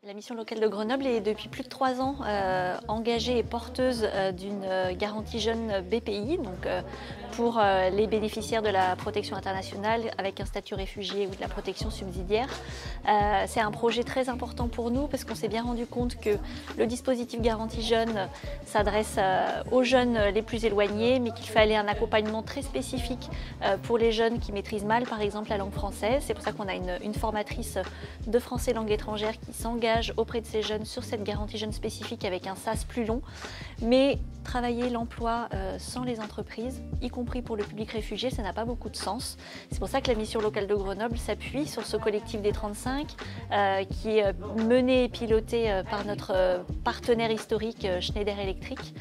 La mission locale de Grenoble est depuis plus de 3 ans engagée et porteuse d'une garantie jeune BPI, donc pour les bénéficiaires de la protection internationale avec un statut réfugié ou de la protection subsidiaire. C'est un projet très important pour nous parce qu'on s'est bien rendu compte que le dispositif garantie jeune s'adresse aux jeunes les plus éloignés, mais qu'il fallait un accompagnement très spécifique pour les jeunes qui maîtrisent mal par exemple la langue française. C'est pour ça qu'on a une formatrice de français langue étrangère qui s'engage auprès de ces jeunes sur cette garantie jeune spécifique avec un SAS plus long. Mais travailler l'emploi sans les entreprises, y compris pour le public réfugié, ça n'a pas beaucoup de sens. C'est pour ça que la mission locale de Grenoble s'appuie sur ce collectif des 35 qui est mené et piloté par notre partenaire historique Schneider Electric.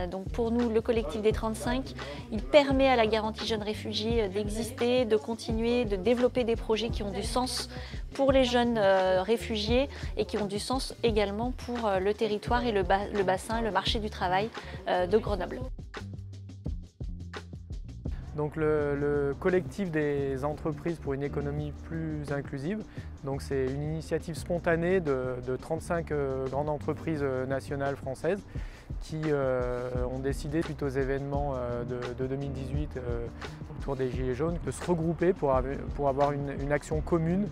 Donc pour nous, le collectif des 35, il permet à la garantie jeune réfugié d'exister, de continuer, de développer des projets qui ont du sens pour les jeunes réfugiés et qui ont du sens également pour le territoire et le bassin, le marché du travail de Grenoble. Donc le collectif des entreprises pour une économie plus inclusive, donc c'est une initiative spontanée de 35 grandes entreprises nationales françaises qui ont décidé, suite aux événements de 2018 autour des Gilets jaunes, de se regrouper pour avoir une action commune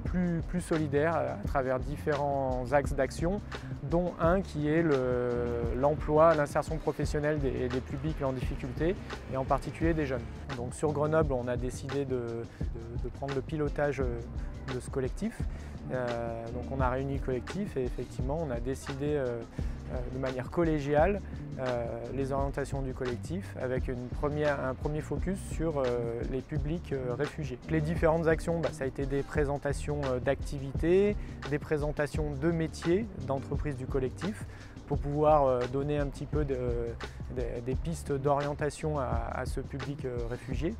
plus solidaire à travers différents axes d'action, dont un qui est l'emploi, l'insertion professionnelle des publics en difficulté et en particulier des jeunes. Donc sur Grenoble, on a décidé de prendre le pilotage de ce collectif. Donc on a réuni le collectif et effectivement on a décidé de manière collégiale les orientations du collectif avec un premier focus sur les publics réfugiés. Les différentes actions, ça a été des présentations d'activités, des présentations de métiers d'entreprises du collectif pour pouvoir donner un petit peu des pistes d'orientation à ce public réfugié.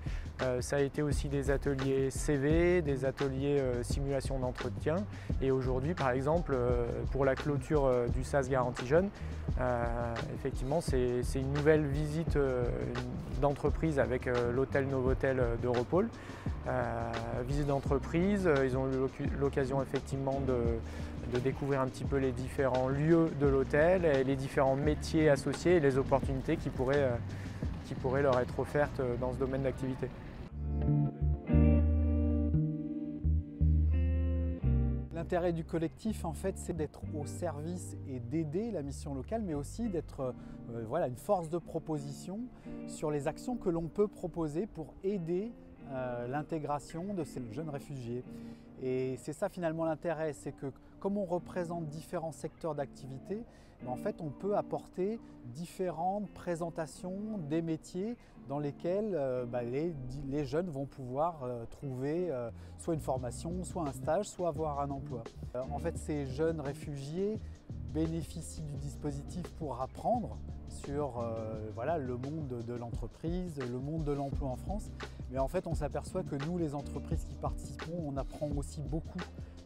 Ça a été aussi des ateliers CV, des ateliers simulation d'entretien et aujourd'hui par exemple pour la clôture du SAS Garantie Jeune, effectivement c'est une nouvelle visite d'entreprise avec l'hôtel Novotel d'Europol. Visite d'entreprise, ils ont eu l'occasion effectivement de découvrir un petit peu les différents lieux de l'hôtel et les différents métiers associés et les opportunités qui pourraient leur être offertes dans ce domaine d'activité. L'intérêt du collectif, en fait, c'est d'être au service et d'aider la mission locale, mais aussi d'être une force de proposition sur les actions que l'on peut proposer pour aider l'intégration de ces jeunes réfugiés. Et c'est ça finalement l'intérêt, c'est que comme on représente différents secteurs d'activité, en fait on peut apporter différentes présentations des métiers dans lesquels les jeunes vont pouvoir trouver soit une formation, soit un stage, soit avoir un emploi. En fait ces jeunes réfugiés bénéficient du dispositif pour apprendre sur le monde de l'entreprise, le monde de l'emploi en France. Mais en fait, on s'aperçoit que nous, les entreprises qui participons, on apprend aussi beaucoup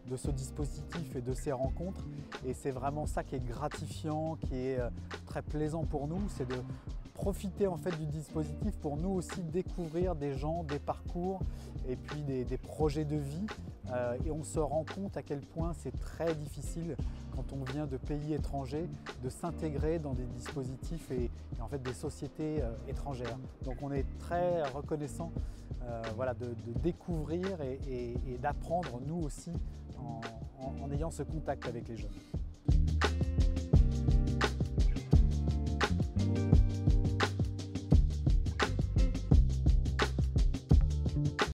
de ce dispositif et de ces rencontres. Et c'est vraiment ça qui est gratifiant, qui est très plaisant pour nous, c'est de profiter en fait du dispositif pour nous aussi découvrir des gens, des parcours et puis des projets de vie. Et on se rend compte à quel point c'est très difficile quand on vient de pays étrangers de s'intégrer dans des dispositifs et en fait des sociétés étrangères. Donc on est très reconnaissant de découvrir et d'apprendre nous aussi en ayant ce contact avec les jeunes.